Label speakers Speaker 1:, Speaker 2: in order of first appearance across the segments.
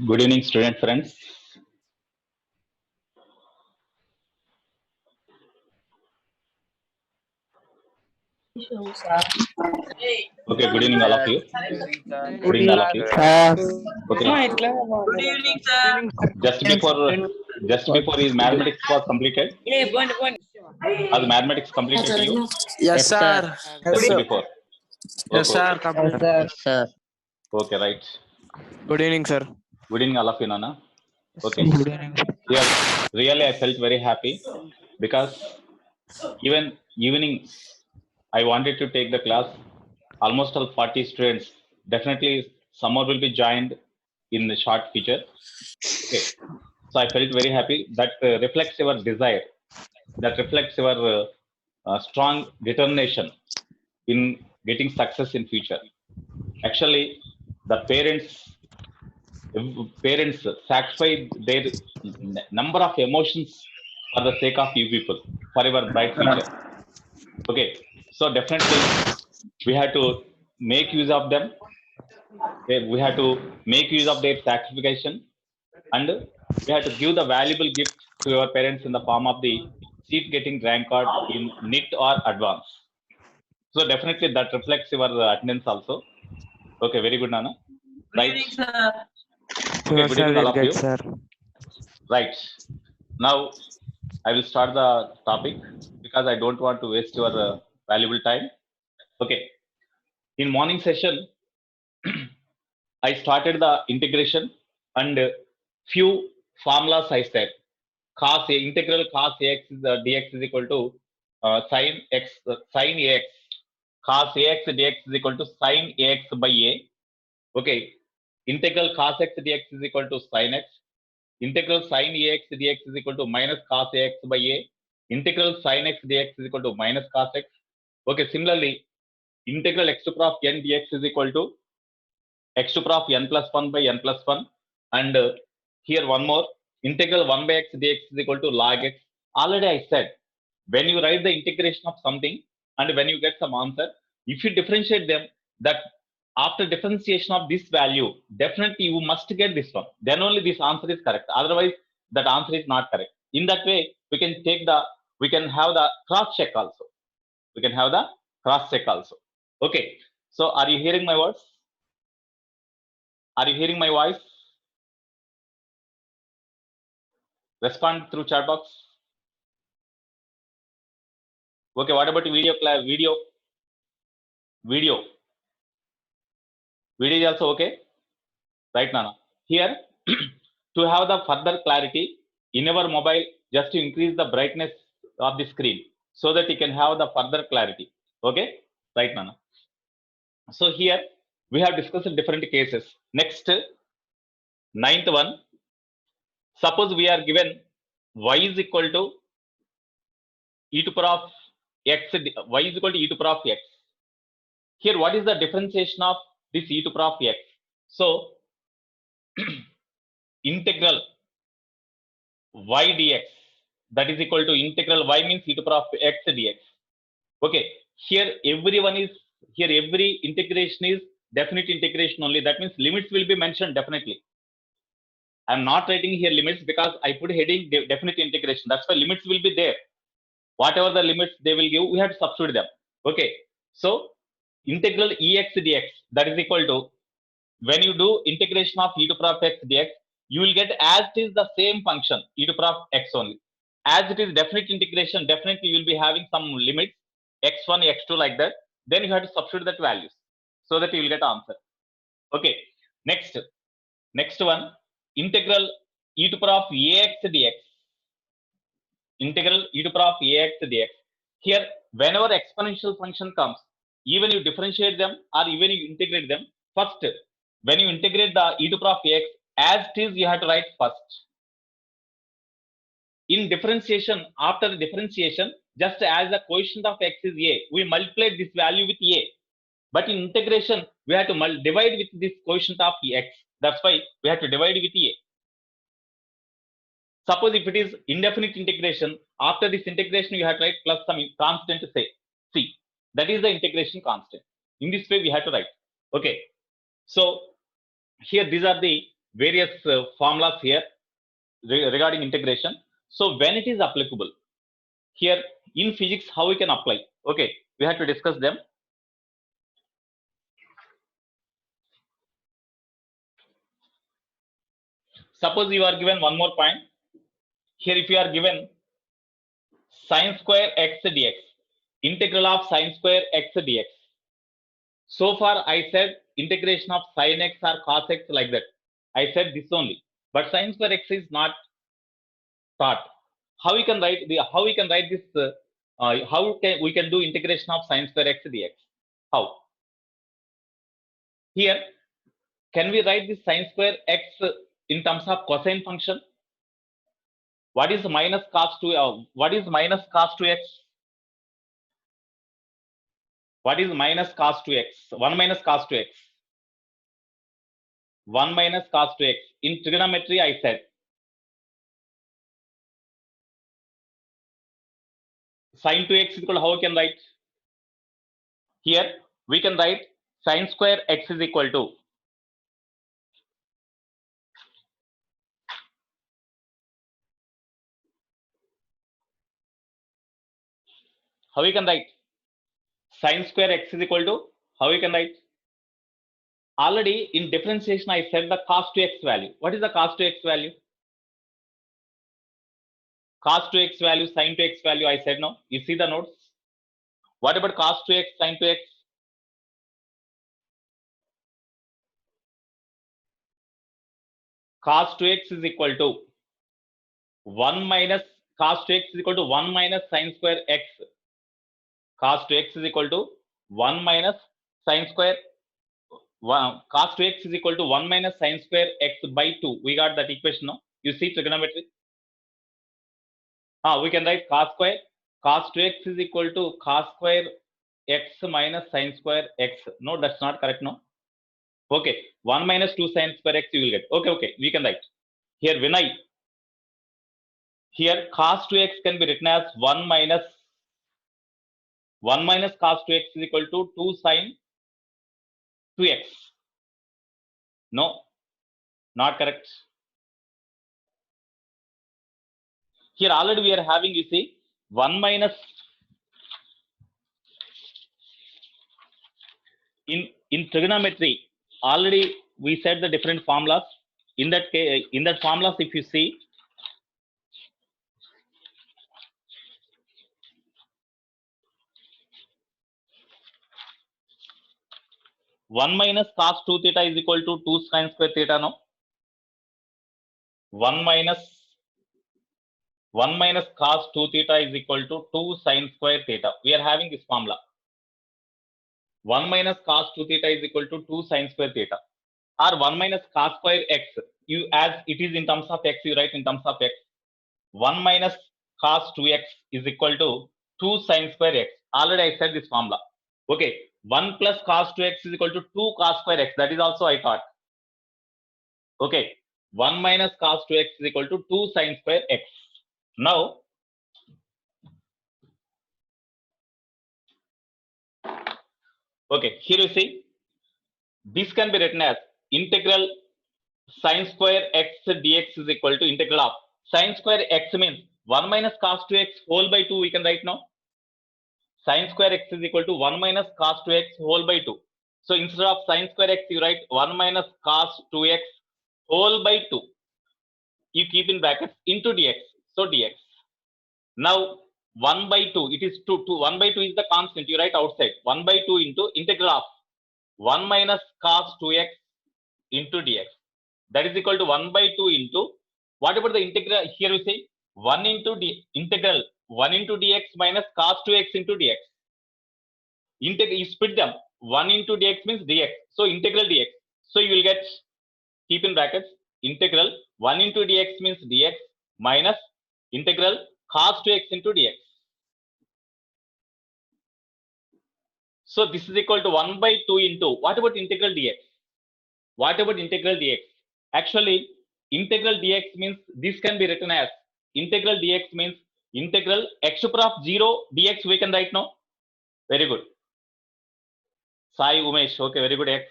Speaker 1: Good evening, student friends. Okay, good evening, all of you. Good evening, all of you. Okay,
Speaker 2: Good evening, sir.
Speaker 1: just before his mathematics was completed, has mathematics completed to you?
Speaker 3: Yes, sir.
Speaker 1: Just before.
Speaker 3: Yes,
Speaker 1: Okay,
Speaker 3: sir. Complete.
Speaker 4: Sir.
Speaker 1: okay, right.
Speaker 3: Good evening, sir.
Speaker 1: Good evening, all of you, Nana. Okay.
Speaker 3: Good evening.
Speaker 1: Here, really, I felt very happy because even evening, I wanted to take the class. Almost all 40 students. Definitely, someone will be joined in the short feature. Okay. So I felt very happy. That reflects your desire. That reflects your strong determination in getting success in future. Actually, the parents sacrifice their number of emotions for the sake of you people, for your bright future. Okay, so definitely we have to make use of them. We have to make use of their sacrifice, and we have to give the valuable gift to your parents in the form of the seat getting rank card in NIT or advance. So definitely that reflects your attendance also. Okay, very good, Nana.
Speaker 2: Good
Speaker 1: Right.
Speaker 2: evening, sir.
Speaker 1: Okay,
Speaker 3: Sure,
Speaker 1: good
Speaker 3: sir.
Speaker 1: evening, all
Speaker 3: We'll
Speaker 1: of
Speaker 3: get,
Speaker 1: you.
Speaker 3: sir.
Speaker 1: Right. Now I will start the topic because I don't want to waste your valuable time. Okay. In morning session, I started the integration and few formulas I said. Cos A, integral cos AX is dx is equal to sin x sin AX. Cos AX dx is equal to sin AX by A. Okay. integral cos x dx is equal to sin x, integral sin ax dx is equal to minus cos ax by a, integral sin x dx is equal to minus cos x. Okay, similarly, integral x to the power of n dx is equal to x to the power of n plus 1 by n plus 1. And here one more, integral 1 by x dx is equal to log x. Already I said, when you write the integration of something and when you get some answer, if you differentiate them, that after differentiation of this value, definitely you must get this one. Then only this answer is correct. Otherwise, that answer is not correct. In that way, we can have the cross check also. We can have the cross check also. Okay. So are you hearing my words? Are you hearing my voice? Respond through chat box. Okay, what about video? Video is also okay, right, Nana? Here, to have the further clarity in our mobile, just to increase the brightness of the screen so that you can have the further clarity. Okay, right, Nana? So here we have discussed different cases. Next, ninth one. Suppose we are given y is equal to e to the power of x, y is equal to e to the power of x. Here, what is the differentiation of this e to the power of x? So, integral y dx, that is equal to integral y means e to the power of x dx. Okay, here every integration is definite integration only. That means limits will be mentioned definitely. I'm not writing here limits because I put heading definite integration. That's why limits will be there. Whatever the limits they will give, we have to substitute them. Okay, so integral ex dx, that is equal to, when you do integration of e to the power of x dx, you will get as it is the same function, e to the power of x only. As it is definite integration, definitely you will be having some limits, x1, x2 like that. Then you have to substitute that values so that you will get answer. Okay, next one, integral e to the power of ax dx. Integral e to the power of ax dx. Here, whenever exponential function comes, even you differentiate them or even you integrate them, first, when you integrate the e to the power of x, as it is, you have to write first. In differentiation, after the differentiation, just as the quotient of x is a, we multiply this value with a. But in integration, we have to divide with this quotient of x. That's why we have to divide with a. Suppose if it is indefinite integration, after this integration, you have to write plus some constant, say c. That is the integration constant. In this way, we have to write. Okay. So here, these are the various formulas here regarding integration. So when it is applicable, here in physics, how we can apply? Okay, we have to discuss them. Suppose you are given one more point. Here, if you are given sin square x dx, integral of sin square x dx. So far, I said integration of sin x or cos x like that. I said this only, but sin square x is not taught. How we can write this? How we can do integration of sin square x dx? How? Here, can we write this sin square x in terms of cosine function? What is minus cos 2? What is minus cos 2x? What is minus cos 2x? 1 minus cos 2x. 1 minus cos 2x. In trigonometry, I said sin 2x is equal to, how we can write? Here, we can write sin square x is equal to how we can write sin square x is equal to, how we can write? Already in differentiation, I said the cos 2x value. What is the cos 2x value? Cos 2x value, sin 2x value, I said no. You see the notes? What about cos 2x, sin 2x? Cos 2x is equal to 1 minus cos 2x is equal to 1 minus sin square x. Cos 2x is equal to 1 minus sin square cos 2x is equal to 1 minus sin square x by 2. We got that equation, no? You see trigonometry? We can write cos 2x is equal to cos square x minus sin square x. No, that's not correct, no? Okay, 1 minus 2 sin square x you will get. Okay, we can write. Here, Vinay, here cos 2x can be written as 1 minus cos 2x is equal to 2 sin 2x. No, not correct. Here already we are having, you see, 1 minus in trigonometry. Already we said the different formulas. In that case, in that formulas, if you see, one minus cos 2 theta is equal to 2 sin square theta. No, 1 minus cos 2 theta is equal to 2 sin square theta. We are having this formula. 1 minus cos 2 theta is equal to 2 sin square theta, or 1 minus cos square x. You, as it is in terms of x, you write in terms of x. 1 minus cos 2x is equal to 2 sin square x. Already I said this formula. Okay, 1 plus cos 2x is equal to 2 cos square x. That is also I thought. Okay, 1 minus cos 2x is equal to 2 sin square x. Now, okay, here you see, this can be written as integral sin square x dx is equal to integral of sin square x means 1 minus cos 2x whole by 2 we can write now. Sin square x is equal to 1 minus cos 2x whole by 2. So instead of sin square x, you write 1 minus cos 2x whole by 2. You keep in brackets into dx. So dx. Now 1 by 2, it is 2. 1 by 2 is the constant. You write outside. 1 by 2 into integral of 1 minus cos 2x into dx. That is equal to 1 by 2 into, what about the integral? Here we say 1 into integral 1 into dx minus cos 2x into dx. You split them. 1 into dx means dx. So integral dx. So you will get, keep in brackets, integral 1 into dx means dx minus integral cos 2x into dx. So this is equal to 1 by 2 into, what about integral dx? What about integral dx? Actually, integral dx means, this can be written as integral dx means integral x to the power of 0 dx we can write now. Very good. Sai Umesh, okay, very good, x.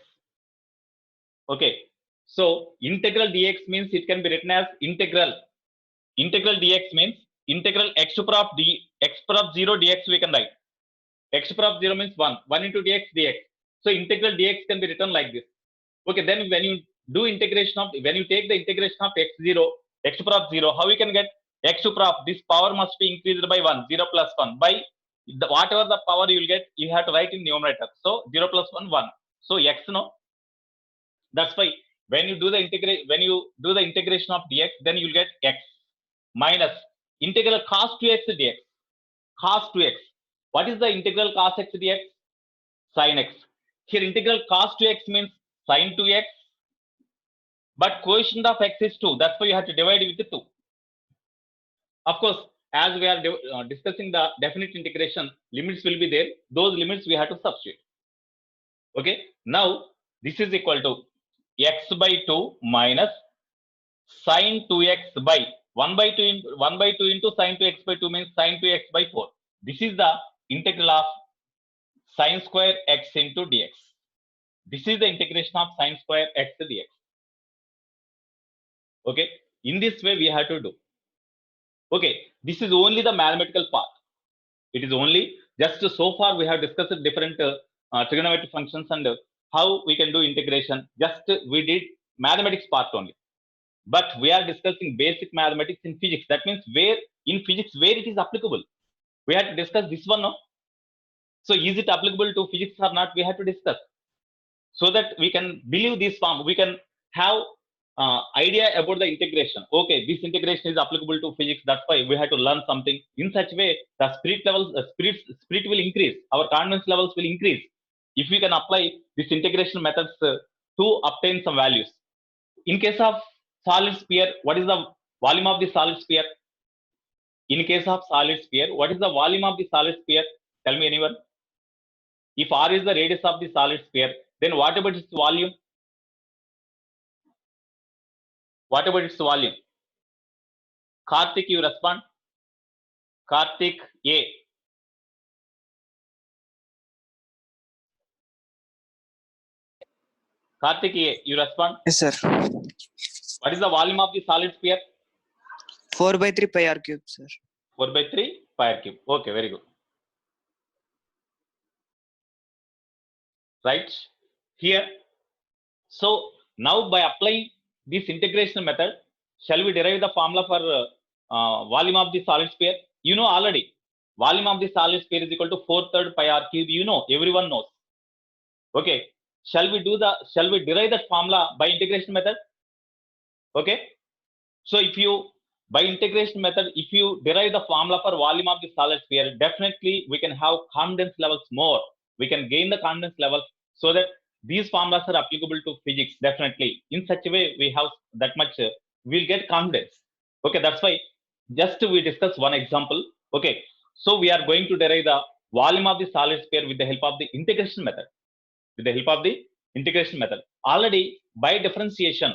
Speaker 1: Okay, so integral dx means it can be written as integral dx means integral x to the power of 0 dx we can write. X to the power of 0 means 1 into dx dx. So integral dx can be written like this. Okay, then when you do integration of, when you take the integration of x0, x to the power of 0, how we can get x to the power of, this power must be increased by 1, 0 plus 1, by the, whatever the power you will get, you have to write in numerator. So 0 plus 1, 1. So x, no. That's why when you do the integration of dx, then you will get x minus integral cos 2x dx. Cos 2x. What is the integral cos x dx? Sin x. Here integral cos 2x means sin 2x, but coefficient of x is 2. That's why you have to divide it with 2. Of course, as we are discussing the definite integration, limits will be there. Those limits we have to substitute. Okay. Now this is equal to x by 2 minus sin 2x by 1 by 2 into sin 2x by 2 means sin 2x by 4. This is the integral of sin square x into dx. This is the integration of sin square x dx. Okay, in this way we have to do. Okay, this is only the mathematical part. It is only just so far we have discussed different trigonometric functions and how we can do integration. Just we did mathematics part only, but we are discussing basic mathematics in physics. That means where in physics where it is applicable. We have to discuss this one, no? So is it applicable to physics or not? We have to discuss, so that we can believe this form. We can have idea about the integration. Okay, this integration is applicable to physics. That's why we have to learn something. In such way, the spirit levels, spirit will increase. Our confidence levels will increase. if we can apply this integration methods to obtain some values. In case of solid sphere, what is the volume of the solid sphere? In case of solid sphere, what is the volume of the solid sphere? Tell me anyone. If R is the radius of the solid sphere, then what about its volume? What about its volume? Karthik, you respond. Karthik A. Karthik A, you respond.
Speaker 3: Yes, sir.
Speaker 1: What is the volume of the solid sphere?
Speaker 3: 4/3 pi r cube, sir.
Speaker 1: 4/3 pi r cube. Okay, very good. Right here. So now by applying this integration method, shall we derive the formula for volume of the solid sphere? You know already. Volume of the solid sphere is equal to 4/3 pi r cube. You know, everyone knows. Okay. Shall we derive that formula by integration method? Okay. So if you by integration method, if you derive the formula for volume of the solid sphere, definitely we can have confidence levels more. We can gain the confidence levels so that these formulas are applicable to physics. Definitely, in such a way, we have that much. We'll get confidence. Okay, that's why just we discuss one example. Okay, so we are going to derive the volume of the solid sphere with the help of the integration method. With the help of the integration method, already by differentiation.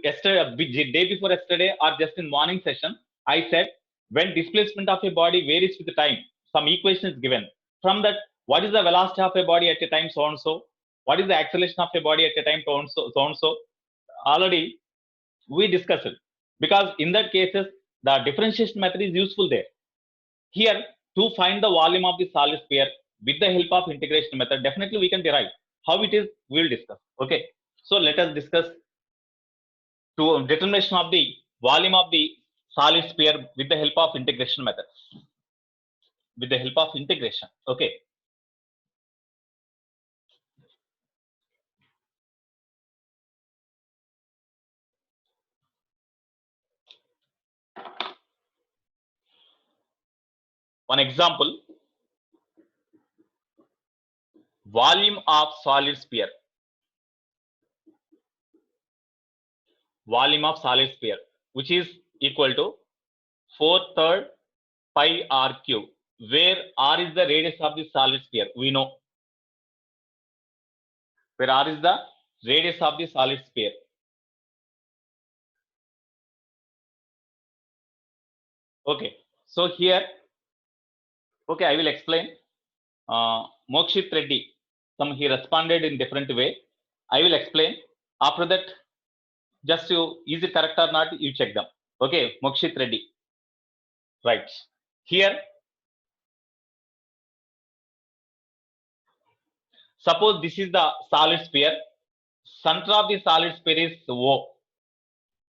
Speaker 1: Yesterday, day before yesterday, or just in morning session, I said when displacement of a body varies with time, some equation is given. From that, what is the velocity of a body at a time, so and so? What is the acceleration of a body at a time, so and so? Already we discussed it, because in that cases the differentiation method is useful there. Here, to find the volume of the solid sphere with the help of integration method, definitely we can derive. How it is, we will discuss. Okay, so let us discuss to determination of the volume of the solid sphere with the help of integration method. With the help of integration. Okay. One example, volume of solid sphere. Volume of solid sphere, which is equal to 4/3 pi r cube, where r is the radius of the solid sphere. We know where r is the radius of the solid sphere. Okay, so here, okay, I will explain. Mokshit Reddy, he responded in different way. I will explain. After that, just is it correct or not, you check them. Okay, Mokshit Reddy. Right. Here, suppose this is the solid sphere. Center of the solid sphere is O,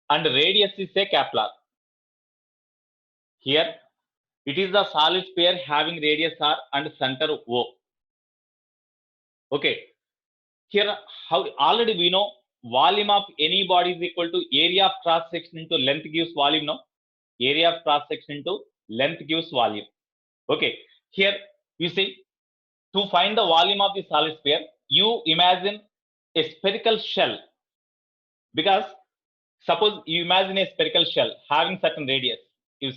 Speaker 1: and radius is a capital R. Here, it is the solid sphere having radius R and center O. Okay. Here, how already we know volume of any body is equal to area of cross section into length gives volume. No, area of cross section into length gives volume. Okay. Here you see, to find the volume of the solid sphere, you imagine a spherical shell, because suppose you imagine a spherical shell having certain radius. You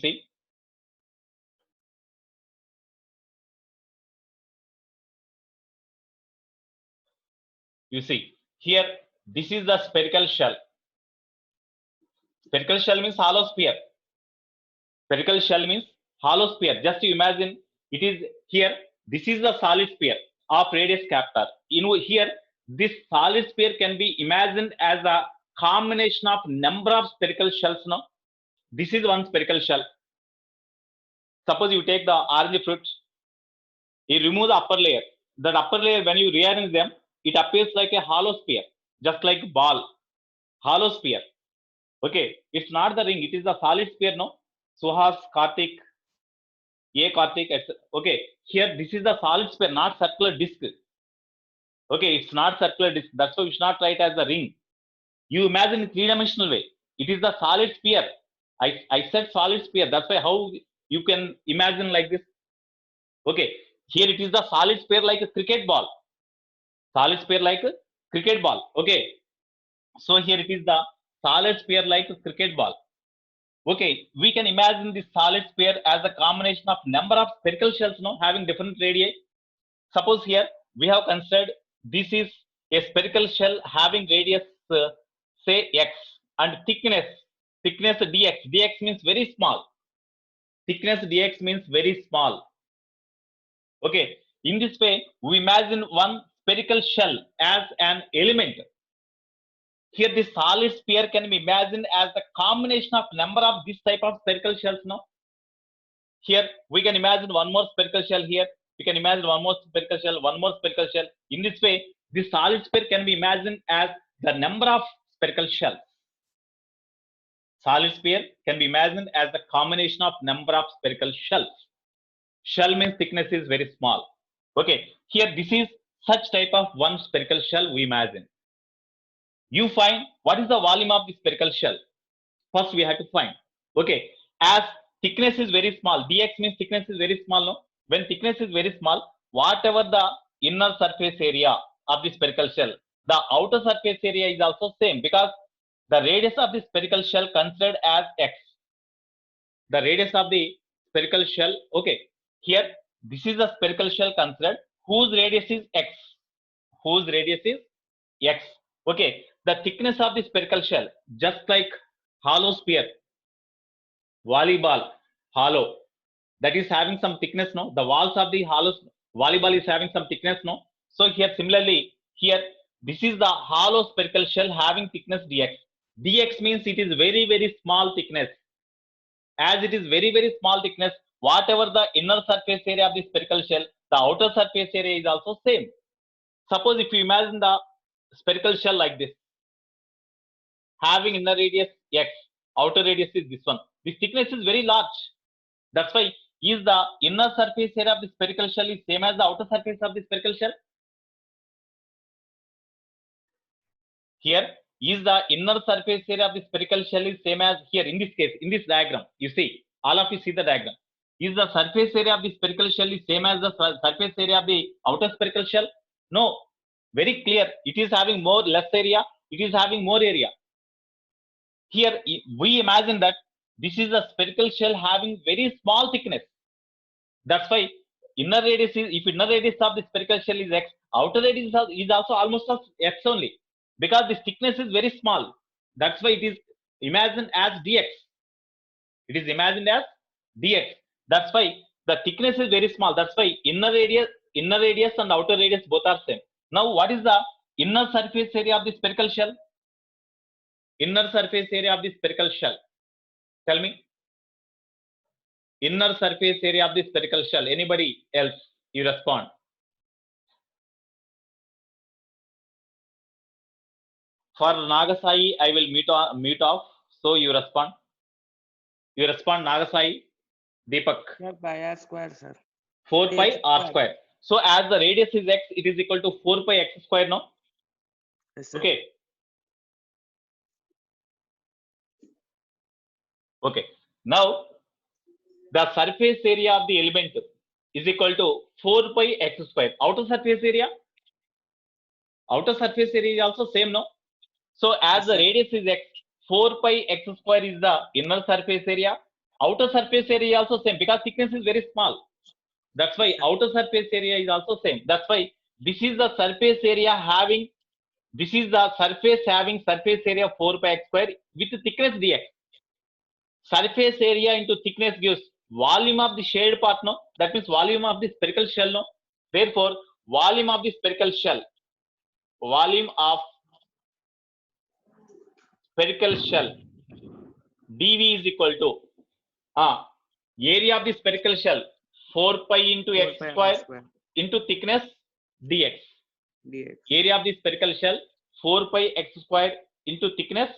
Speaker 1: see, here, this is the spherical shell. Spherical shell means hollow sphere. Spherical shell means hollow sphere. Just to imagine, it is here. This is the solid sphere of radius capital. Here, this solid sphere can be imagined as a combination of number of spherical shells. No, this is one spherical shell. Suppose you take the orange fruit, you remove the upper layer. That upper layer, when you rearrange them, it appears like a hollow sphere, just like ball. Hollow sphere. Okay, it's not the ring, it is the solid sphere. No, Suhas, Karthik, Karthik. Okay, here this is the solid sphere, not circular disc. Okay, it's not circular disc. That's why we should not write as the ring. You imagine in three-dimensional way. It is the solid sphere. I said solid sphere. That's why how you can imagine like this. Okay, Here it is the solid sphere like a cricket ball. Solid sphere like a cricket ball. Okay. So here it is the solid sphere like a cricket ball. Okay, we can imagine this solid sphere as a combination of number of spherical shells, having different radii. Suppose here we have considered this is a spherical shell having radius say x and thickness dx. Dx means very small. Thickness dx means very small. Okay, in this way we imagine one spherical shell as an element. Here the solid sphere can be imagined as the combination of number of this type of spherical shells. Here we can imagine one more spherical shell here. We can imagine one more spherical shell, one more spherical shell. In this way, the solid sphere can be imagined as the number of spherical shells. Solid sphere can be imagined as the combination of number of spherical shells. Shell means thickness is very small. Okay, here this is such type of one spherical shell we imagine. You find what is the volume of the spherical shell. First we have to find. Okay, as thickness is very small, dx means thickness is very small. No? When thickness is very small, whatever the inner surface area of the spherical shell, the outer surface area is also same, because the radius of the spherical shell considered as x. The radius of the spherical shell, okay, here this is a spherical shell considered whose radius is x. Whose radius is x. Okay, the thickness of the spherical shell, just like hollow sphere, volleyball, hollow, that is having some thickness, no? The walls of the hollow volleyball is having some thickness, no? So here similarly, here this is the hollow spherical shell having thickness dx. Dx means it is very, very small thickness. As it is very, very small thickness, whatever the inner surface area of the spherical shell, the outer surface area is also same. Suppose if you imagine the spherical shell like this, having inner radius x, outer radius is this one. The thickness is very large. That's why is the inner surface area of the spherical shell is same as the outer surface of the spherical shell. Here is the inner surface area of the spherical shell is same as here in this case, in this diagram. You see, all of you see the diagram. Is the surface area of the spherical shell is same as the surface area of the outer spherical shell? No, very clear. It is having more less area. It is having more area. Here we imagine that this is a spherical shell having very small thickness. That's why inner radius is, if inner radius of the spherical shell is x, outer radius is also almost of x only, because the thickness is very small. That's why it is imagined as dx. It is imagined as dx. That's why the thickness is very small. That's why inner radius and outer radius both are same. Now what is the inner surface area of the spherical shell? Inner surface area of the spherical shell. Tell me. Inner surface area of the spherical shell. Anybody else? You respond. For Nagasai, I will mute off. So you respond. You respond, Nagasai. Deepak.
Speaker 4: Yeah, by r square, sir.
Speaker 1: 4 pi r square. So as the radius is x, it is equal to 4 pi x square, no?
Speaker 4: Yes, sir.
Speaker 1: Okay. Okay. Now, the surface area of the element is equal to 4 pi x square. Outer surface area? Outer surface area is also same, no? So as the radius is x, 4 pi x square is the inner surface area. Outer surface area is also same, because thickness is very small. That's why outer surface area is also same. That's why this is the surface area having, this is the surface having surface area of 4 pi x square with thickness dx. Surface area into thickness gives volume of the shaded part, no? That means volume of the spherical shell, no? Therefore, volume of the spherical shell, volume of spherical shell, dV is equal to area of the spherical shell, 4 pi into
Speaker 4: 4
Speaker 1: x
Speaker 4: pi r
Speaker 1: square into thickness dx.
Speaker 4: dx.
Speaker 1: Area of the spherical shell, 4 pi x square into thickness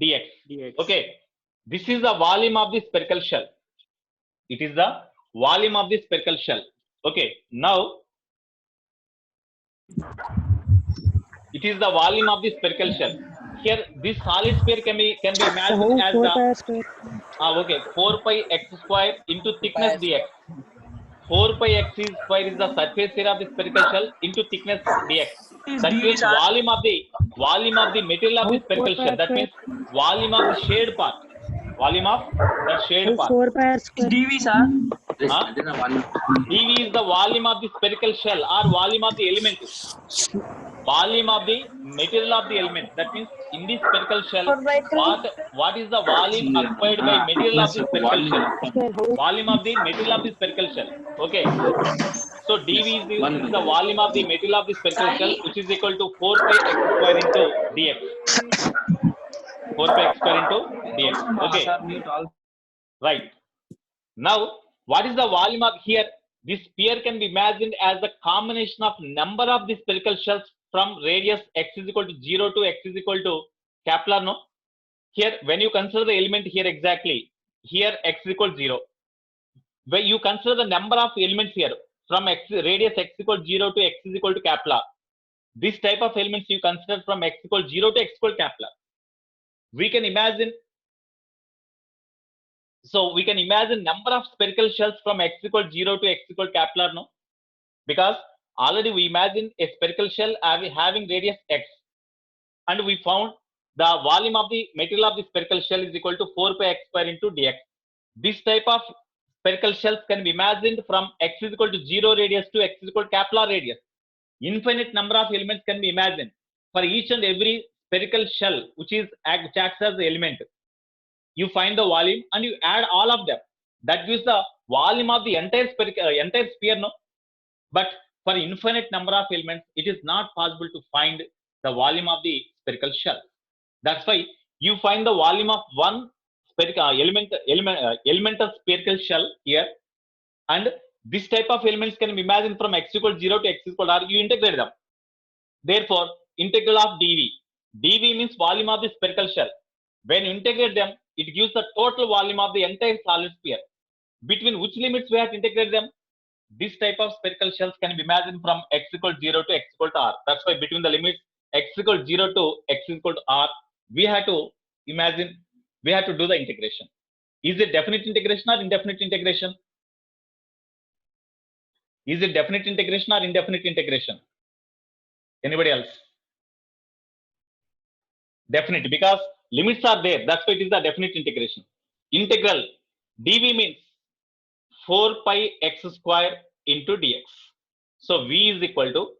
Speaker 1: dx.
Speaker 4: dx.
Speaker 1: Okay, this is the volume of the spherical shell. It is the volume of the spherical shell. Okay, now it is the volume of the spherical shell. Here, this solid sphere can be imagined as the 4 pi x square into thickness dx. 4 pi x is square is the surface area of the spherical shell into thickness dx. That
Speaker 2: dv,
Speaker 1: means
Speaker 2: sir.
Speaker 1: volume of the material of the spherical shell. That means volume of the shade part. Volume of the shade part.
Speaker 5: 4 pi r
Speaker 2: Is
Speaker 5: square.
Speaker 2: dv, sir.
Speaker 1: Huh? dv is the volume of the spherical shell or volume of the element. Volume of the material of the element. That means in the spherical shell, what is the volume occupied by material of the spherical shell? Volume of the material of the spherical shell. Okay. So dv is the volume of the material of the spherical shell, which is equal to 4 pi x square into dx. 4 pi x square into dx. Okay. Right. Now, what is the volume of here? This sphere can be imagined as the combination of number of the spherical shells from radius x is equal to 0 to x is equal to Kepler, no? Here, when you consider the element here exactly, here x is equal to 0. When you consider the number of elements here from x radius x equal to 0 to x is equal to Kepler, this type of elements you consider from x equal to 0 to x equal to Kepler. We can imagine number of spherical shells from x equal to 0 to x equal to Kepler, no? Because already we imagine a spherical shell having radius x, and we found the volume of the material of the spherical shell is equal to 4 pi x square into dx. This type of spherical shells can be imagined from x is equal to 0 radius to x is equal to Kepler radius. Infinite number of elements can be imagined for each and every spherical shell which acts as the element. You find the volume and you add all of them. That gives the volume of the entire sphere, no? But for infinite number of elements, it is not possible to find the volume of the spherical shell. That's why you find the volume of one spherical elemental spherical shell here, and this type of elements can be imagined from x equal to 0 to x equal to r. You integrate them. Therefore, integral of dv. dv means volume of the spherical shell. When you integrate them, it gives the total volume of the entire solid sphere. Between which limits we have to integrate them? This type of spherical shells can be imagined from x equal to 0 to x equal to r. That's why between the limits x equal to 0 to x equal to r, we have to do the integration. Is it definite integration or indefinite integration? Is it definite integration or indefinite integration? Anybody else? Definite, because limits are there. That's why it is the definite integration. Integral dv means 4 pi x square into dx. So v is equal to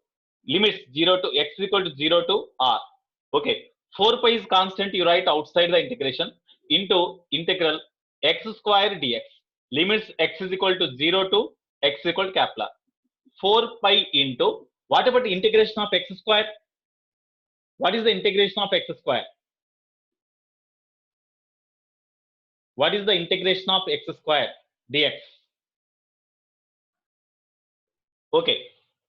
Speaker 1: limits 0 to x is equal to 0 to r. Okay, 4 pi is constant, you write outside the integration, into integral x square dx. Limits x is equal to 0 to x is equal to Kepler. 4 pi into, what about the integration of x square? What is the integration of x square? What is the integration of x square dx? Okay,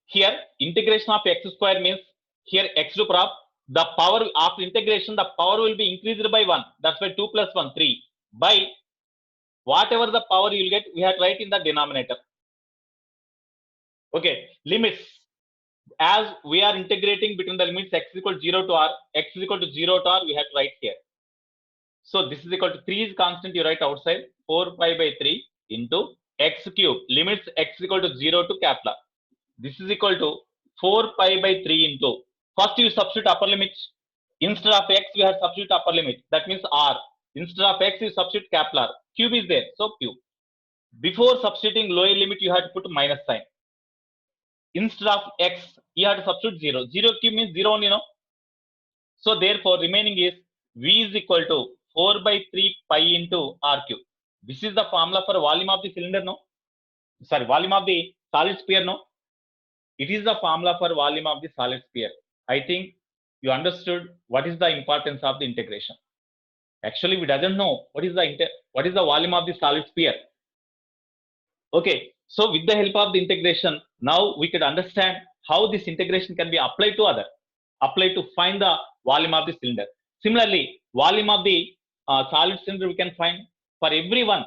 Speaker 1: here integration of x square means here x to power, the power after integration, the power will be increased by 1. That's why 2 plus 1, 3. By whatever the power you will get, we have to write in the denominator. Okay, limits. As we are integrating between the limits x is equal to 0 to r, x is equal to 0 to r, we have to write here. So this is equal to 3 is constant, you write outside, 4 pi by 3 into x cube. Limits x is equal to 0 to Kepler. This is equal to 4 pi by 3 into, first you substitute upper limit. Instead of x, we have substitute upper limit. That means r. Instead of x, you substitute Kepler. Cube is there, so cube. Before substituting lower limit, you have to put minus sign. Instead of x, you have to substitute 0. 0 cube means 0 only, no? So therefore, remaining is v is equal to 4 by 3 pi into r cube. This is the formula for volume of the cylinder, no? Sorry, volume of the solid sphere, no? It is the formula for volume of the solid sphere. I think you understood what is the importance of the integration. Actually, we doesn't know what is the volume of the solid sphere. Okay, so with the help of the integration, now we could understand how this integration can be applied to find the volume of the cylinder. Similarly, volume of the solid cylinder we can find for everyone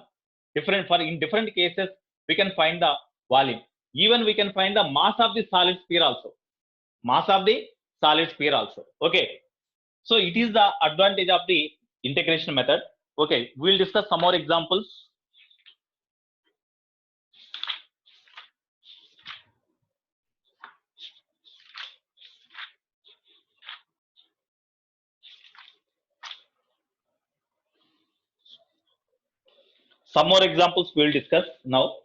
Speaker 1: in different cases we can find the volume. Even we can find the mass of the solid sphere also. Okay, so it is the advantage of the integration method. Okay, we'll discuss some more examples. Some more examples we will discuss now.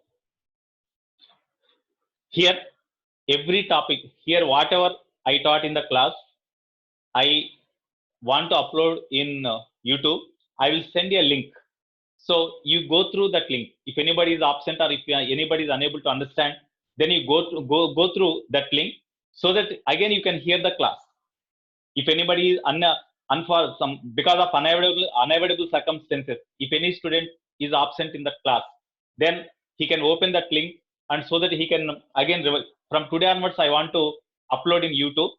Speaker 1: Here, every topic, here whatever I taught in the class, I want to upload in YouTube. I will send you a link. So you go through that link. If anybody is absent or if anybody is unable to understand, then you go through that link so that again you can hear the class. If anybody is because of unavoidable circumstances, if any student is absent in the class, then he can open that link and so that he can again from today onwards I want to upload in YouTube.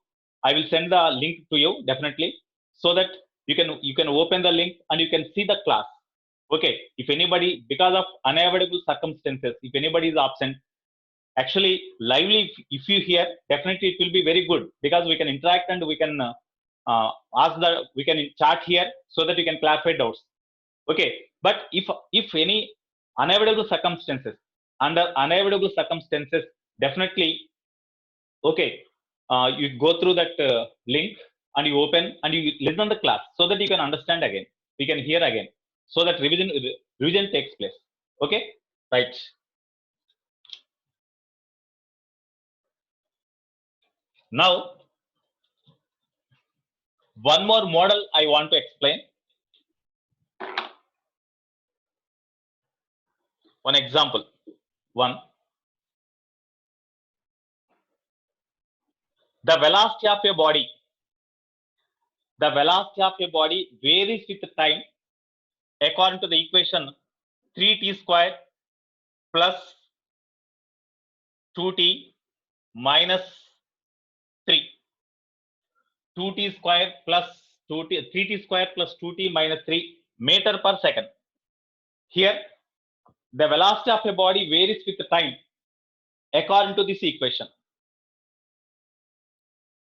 Speaker 1: I will send the link to you definitely so that you can open the link and you can see the class. Okay, if anybody because of unavoidable circumstances, if anybody is absent, actually lively if you hear, definitely it will be very good because we can interact and we can we can chat here so that you can clarify doubts. Okay, but if any unavoidable circumstances, under unavoidable circumstances, definitely okay, you go through that link and you open and you listen the class so that you can understand again, we can hear again, so that revision takes place. Okay, right. Now, one more model I want to explain. One example. One. The velocity of a body. The velocity of a body varies with time according to the equation 3t square plus 2t minus 3. 2t square plus 2t, 3t square plus 2t minus 3 meter per second. Here, the velocity of a body varies with time according to this equation.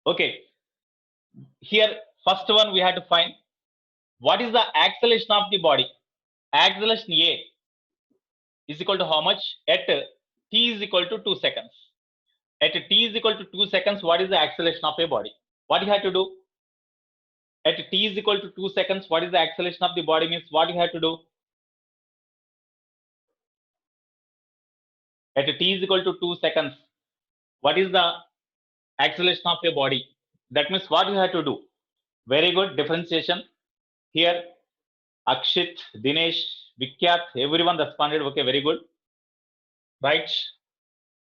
Speaker 1: Okay, here first one we have to find what is the acceleration of the body. Acceleration A is equal to how much at t is equal to 2 seconds. At t is equal to 2 seconds, what is the acceleration of a body? What you have to do? At t is equal to 2 seconds, what is the acceleration of the body means what you have to do? At t is equal to 2 seconds, what is the acceleration of a body? That means what you have to do? Very good differentiation. Here, Akshit, Dinesh, Vikyat, everyone responded. Okay, very good. Right.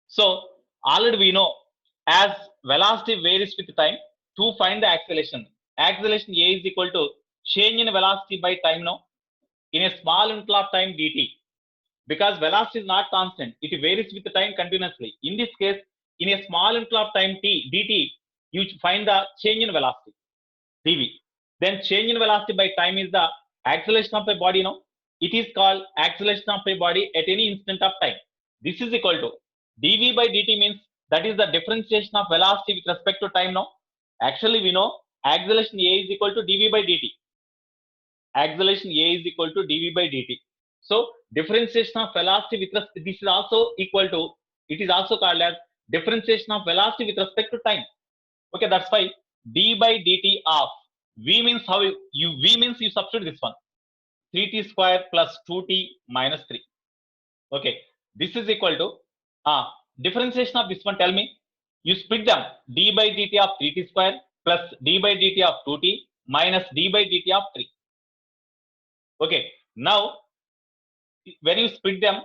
Speaker 1: So, already we know as velocity varies with time, to find the acceleration. Acceleration A is equal to change in velocity by time now in a small interval of time dt. Because velocity is not constant, it varies with the time continuously. In this case, in a small interval of time t dt, you find the change in velocity dv. Then change in velocity by time is the acceleration of a body now. It is called acceleration of a body at any instant of time. This is equal to dv by dt means that is the differentiation of velocity with respect to time now. Actually, we know acceleration A is equal to dv by dt. Acceleration A is equal to dv by dt. So differentiation of velocity with respect, this is also equal to, it is also called as differentiation of velocity with respect to time. Okay, that's why d by dt of v means how you v means you substitute this one 3t square plus 2t minus 3. Okay, this is equal to differentiation of this one. Tell me, you split them d by dt of 3t square plus d by dt of 2t minus d by dt of 3. Okay, now when you split them,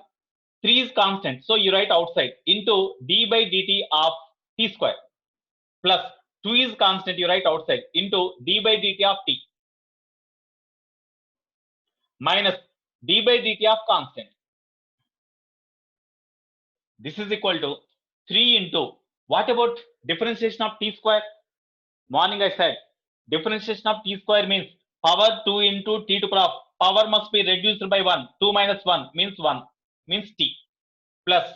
Speaker 1: 3 is constant, so you write outside into d by dt of t square plus 2 is constant, you write outside into d by dt of t minus d by dt of constant. This is equal to 3 into, what about differentiation of t square? Morning I said differentiation of t square means power 2 into t to power must be reduced by 1. 2 minus 1 means 1 means t plus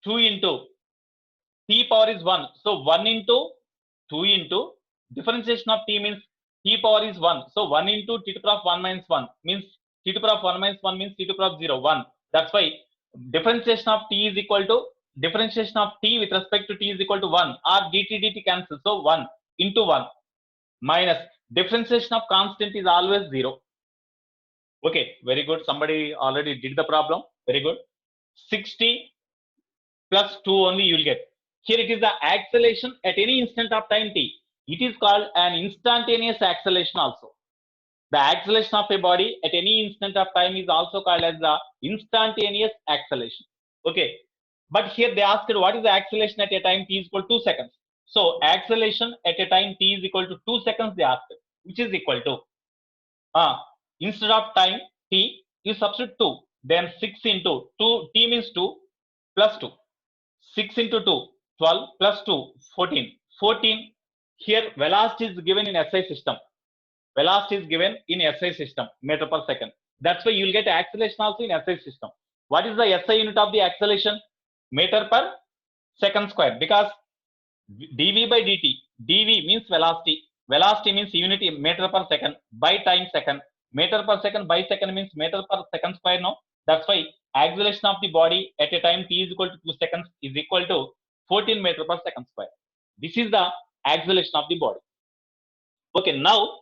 Speaker 1: 2 into t power is 1. So 1 into 2 into differentiation of t means t power is 1. So 1 into t to the power of 1 minus 1 means t to the power of 1 minus 1 means t to the power of 0, 1. That's why differentiation of t is equal to differentiation of t with respect to t is equal to 1 or dt cancel. So 1 into 1 minus differentiation of constant is always 0. Okay, very good. Somebody already did the problem. Very good. 60 plus 2 only you will get. Here it is the acceleration at any instant of time t. It is called an instantaneous acceleration also. The acceleration of a body at any instant of time is also called as the instantaneous acceleration. Okay. But here they asked what is the acceleration at a time t is equal to 2 seconds. So acceleration at a time t is equal to 2 seconds they asked, which is equal to instead of time t, you substitute 2. Then 6 into 2, t means 2 plus 2. 6 into 2, 12 plus 2, 14. 14. Here velocity is given in SI system. Velocity is given in SI system, meter per second. That's why you will get acceleration also in SI system. What is the SI unit of the acceleration? Meter per second square. Because dv by dt, dv means velocity. Velocity means unit in meter per second by time second. Meter per second by second means meter per second square. No, that's why acceleration of the body at a time t is equal to 2 seconds is equal to 14 meter per second square. This is the acceleration of the body. Okay, now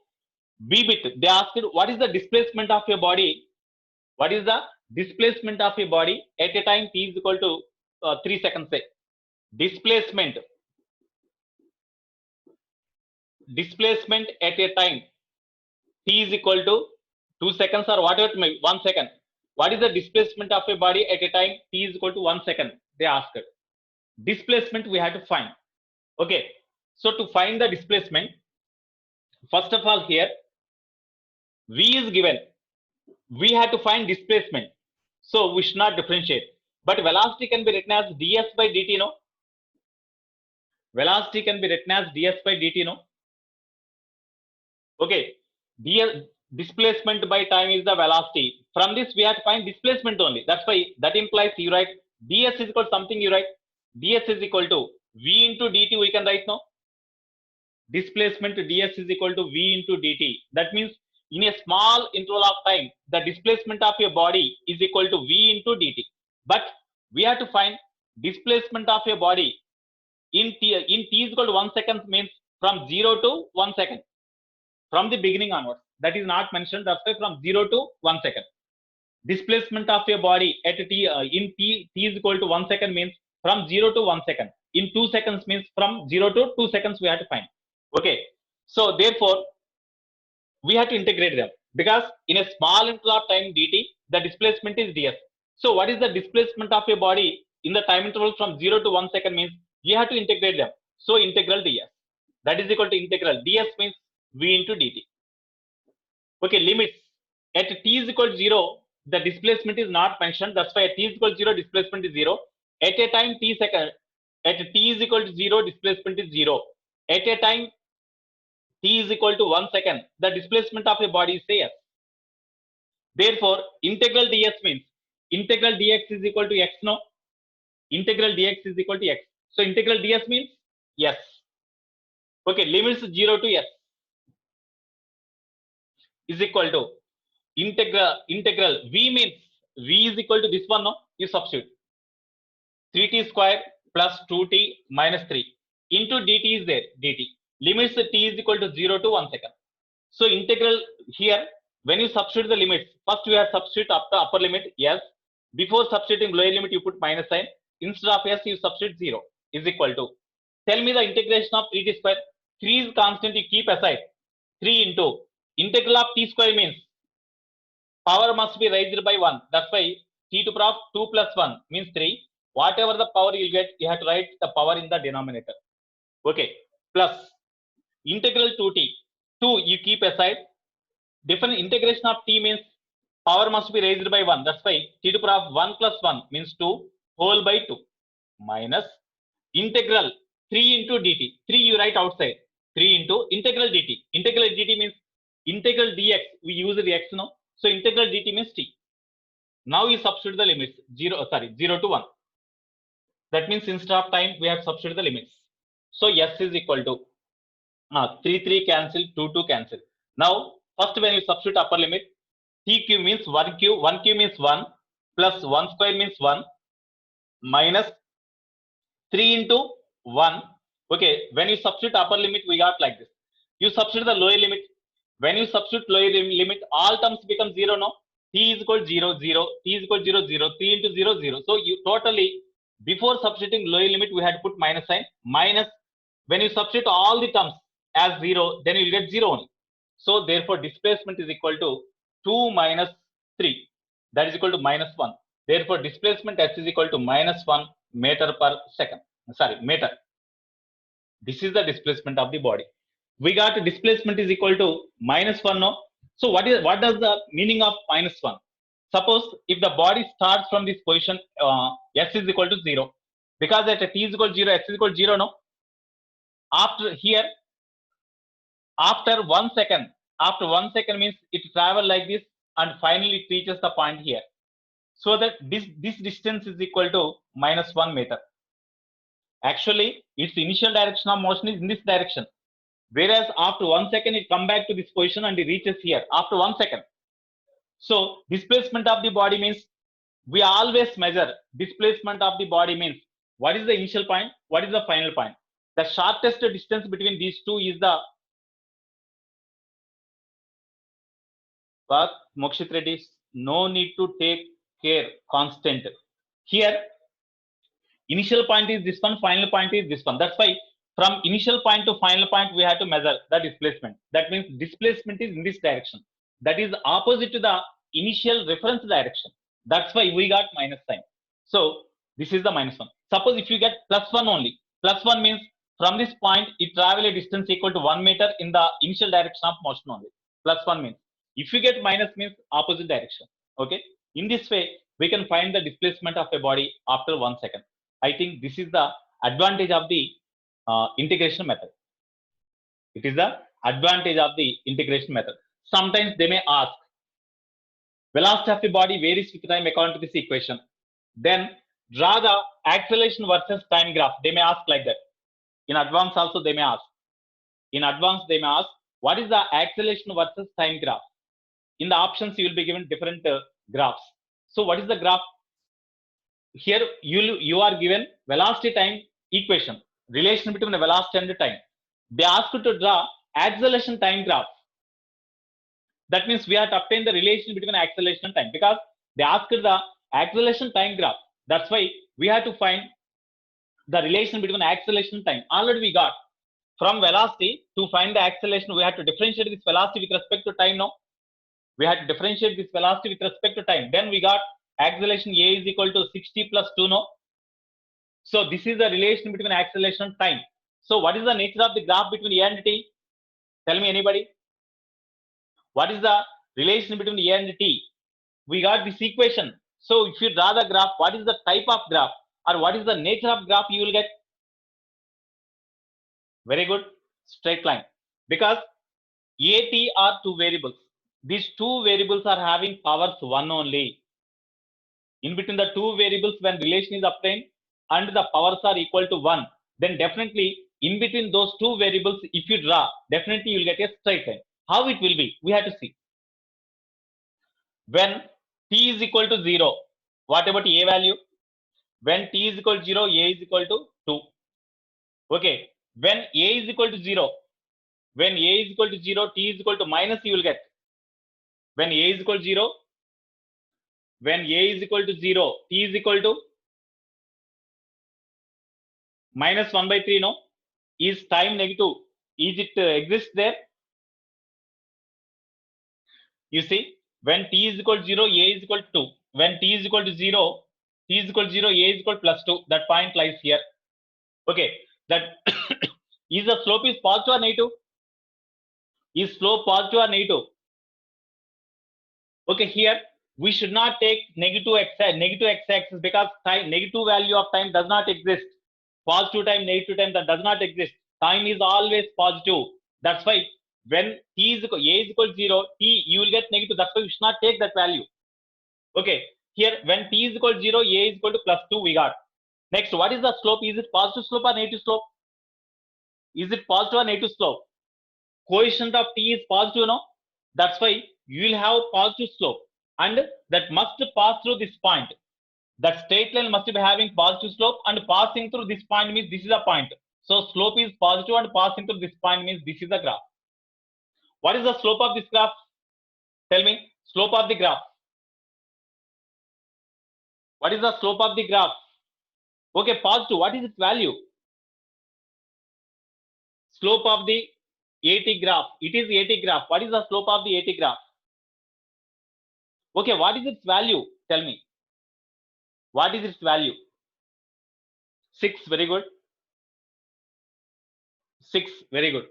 Speaker 1: B bit, they asked what is the displacement of your body? What is the displacement of your body at a time t is equal to 3 seconds? Say displacement at a time t is equal to 2 seconds or whatever, 1 second. What is the displacement of a body at a time t is equal to 1 second? They asked. Displacement we have to find. Okay, so to find the displacement, first of all here v is given. We have to find displacement, so we should not differentiate. But velocity can be written as ds by dt. No, velocity can be written as ds by dt. No. Okay, displacement by time is the velocity. From this we have to find displacement only. That's why that implies you write ds is equal to something. You write ds is equal to v into dt. We can write now. Displacement ds is equal to v into dt. That means in a small interval of time, the displacement of your body is equal to v into dt. But we have to find displacement of your body in t is equal to 1 second, means from 0 to 1 second. From the beginning onwards, that is not mentioned. That's why from 0 to 1 second. Displacement of your body at t in t is equal to 1 second means from 0 to 1 second. In 2 seconds means from 0 to 2 seconds we have to find. Okay, so therefore we have to integrate them, because in a small interval of time dt, the displacement is ds. So what is the displacement of your body in the time interval from 0 to 1 second means you have to integrate them. So integral ds, that is equal to integral ds means v into dt. Okay, limits at t is equal to 0, the displacement is not mentioned. That's why at t is equal to 0, displacement is 0. At a time t second, at t is equal to 0, displacement is 0. At a time t is equal to 1 second, the displacement of a body is s. Therefore integral ds means integral dx is equal to x. No, integral dx is equal to x. So integral ds means yes. Okay, limits 0 to s is equal to integral v means v is equal to this one. No, you substitute 3t square plus 2t minus 3 into dt is there, dt. Limits t is equal to 0 to 1 second. So integral here, when you substitute the limits, first you have substitute up the upper limit yes. Before substituting lower limit, you put minus sign. Instead of s, you substitute 0 is equal to. Tell me the integration of 3t square. 3 is constant, you keep aside. 3 into integral of t square means power must be raised by 1. That's why t to power of 2 plus 1 means 3. Whatever the power you get, you have to write the power in the denominator. Okay, plus integral 2t. 2 you keep aside. Different integration of t means power must be raised by 1. That's why t to power of 1 plus 1 means 2 whole by 2 minus integral 3 into dt. 3 you write outside. 3 into integral dt. Integral dt means integral dx. We use the x now. So integral dt means t. Now you substitute the limits 0 to 1. That means instead of time we have substituted the limits. So s is equal to 3 cancel, 2 cancel. Now first when you substitute upper limit, tq means 1q means 1 plus 1 square means 1 minus 3 into 1. Okay, when you substitute upper limit, we got like this. You substitute the lower limit. When you substitute lower limit, all terms become 0. No, t is equal to 0, 0, t is equal to 0, 0, 3 into 0, 0. So you totally, before substituting lower limit, we had to put minus sign. Minus, when you substitute all the terms as 0, then you will get 0 only. So therefore, displacement is equal to 2 minus 3. That is equal to minus 1. Therefore, displacement s is equal to minus 1 meter per second. Sorry, meter. This is the displacement of the body. We got displacement is equal to minus 1 now. So what does the meaning of minus 1? Suppose if the body starts from this position, s is equal to 0. Because at t is equal to 0, s is equal to 0 no. After here, after 1 second means it travel like this and finally it reaches the point here. So that this distance is equal to minus 1 meter. Actually, its initial direction of motion is in this direction. Whereas after 1 second, it come back to this position and it reaches here after 1 second. So displacement of the body means we always measure displacement of the body means what is the initial point, what is the final point. The shortest distance between these two is the but Mokshit Reddy, no need to take care, constant. Here, initial point is this one, final point is this one. That's why from initial point to final point, we have to measure the displacement. That means displacement is in this direction. That is opposite to the initial reference direction. That's why we got minus sign. So this is the minus 1. Suppose if you get plus 1 only, plus 1 means from this point, it travel a distance equal to 1 meter in the initial direction of motion only. Plus 1 means. If you get minus means opposite direction. Okay. In this way, we can find the displacement of a body after 1 second. I think this is the advantage of the integration method. It is the advantage of the integration method. Sometimes they may ask, velocity of a body varies with time according to this equation. Then draw the acceleration versus time graph. They may ask like that. In advance also they may ask. In advance they may ask, what is the acceleration versus time graph? In the options you will be given different graphs. So what is the graph? Here you are given velocity time equation, relation between the velocity and the time. They ask you to draw acceleration time graph. That means we have to obtain the relation between acceleration and time because they asked the acceleration time graph. That's why we have to find the relation between acceleration and time. Already we got from velocity to find the acceleration. We have to differentiate this velocity with respect to time now. We had to differentiate this velocity with respect to time. Then we got acceleration a is equal to 60 plus 2 no. So this is the relation between acceleration and time. So what is the nature of the graph between a and t? Tell me anybody. What is the relation between a and t? We got this equation. So if you draw the graph, what is the type of graph or what is the nature of graph you will get? Very good, straight line. Because a, t are two variables. These two variables are having powers 1 only. In between the two variables, when relation is obtained and the powers are equal to 1, then definitely in between those two variables, if you draw, definitely you will get a straight line. How it will be? We have to see. When t is equal to 0, what about a value? When t is equal to 0, a is equal to 2. Okay. When a is equal to 0, when a is equal to 0, t is equal to minus, you will get. When a is equal to 0, when a is equal to 0, t is equal to minus 1 by 3, no? Is time negative? Is it exist there? You see, when t is equal to 0, a is equal to 2. When t is equal to 0, t is equal to 0, a is equal to plus 2. That point lies here. Okay, that is the slope is positive or negative? Is slope positive or negative? Okay, here we should not take negative x-axis because time, negative value of time does not exist. Positive time, negative time, that does not exist. Time is always positive. That's why when t is equal, a is equal to 0, t you will get negative. That's why we should not take that value. Okay, here when t is equal to 0, a is equal to plus 2 we got. Next, what is the slope? Is it positive slope or negative slope? Is it positive or negative slope? Coefficient of t is positive, no? That's why you will have positive slope and that must pass through this point. That straight line must be having positive slope and passing through this point means this is a point. So slope is positive and passing through this point means this is the graph. What is the slope of this graph? Tell me, slope of the graph. What is the slope of the graph? Okay, positive. What is its value? Slope of the AT graph. It is AT graph. What is the slope of the AT graph? Okay, what is its value? Tell me. What is its value? 6, very good. 6, very good.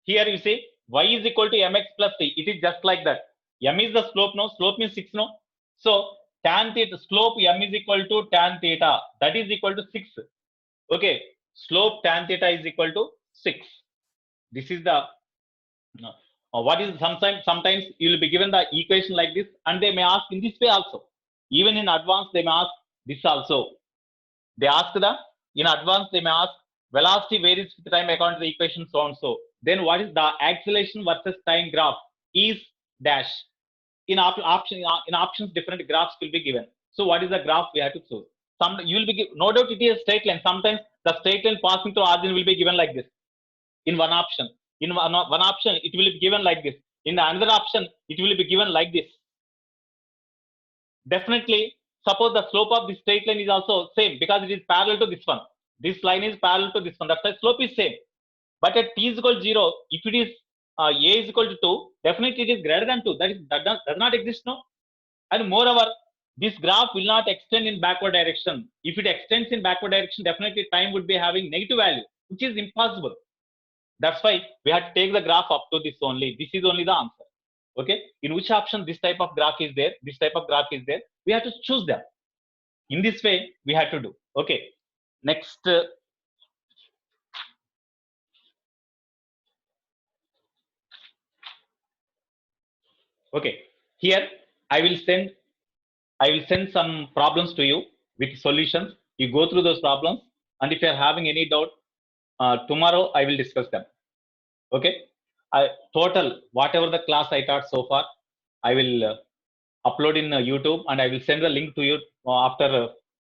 Speaker 1: Here you say y is equal to mx plus c. It is just like that. M is the slope, no? Slope means 6, no? So tan theta, slope m is equal to tan theta. That is equal to 6. Okay, slope tan theta is equal to 6. This is the what is sometimes you will be given the equation like this, and they may ask in this way also. Even in advance, they may ask this also. They ask in advance, they may ask velocity varies with time according to the equation so and so. Then what is the acceleration versus time graph is dash. In options, different graphs will be given. So what is the graph we have to choose? You will be no doubt it is a straight line. Sometimes the straight line passing through origin will be given like this. In one option, in one option, it will be given like this. In the another option, it will be given like this. Definitely, suppose the slope of this straight line is also same because it is parallel to this one. This line is parallel to this one. That's why slope is same. But at t is equal to 0, if it is a is equal to 2, definitely it is greater than 2. That does not exist, no? And moreover, this graph will not extend in backward direction. If it extends in backward direction, definitely time would be having negative value, which is impossible. That's why we have to take the graph up to this only. This is only the answer. Okay. In which option this type of graph is there, this type of graph is there, we have to choose them. In this way, we have to do. Okay. Next. Okay. Here I will send some problems to you with solutions. You go through those problems, and if you are having any doubt, tomorrow I will discuss them. Okay. Total whatever the class I taught so far, I will upload in YouTube, and I will send the link to you after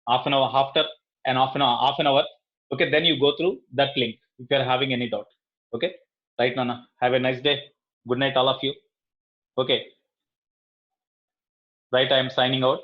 Speaker 1: half an hour. Okay, then you go through that link if you are having any doubt. Okay, right, Nana. Have a nice day. Good night, all of you. Okay, right. I am signing out.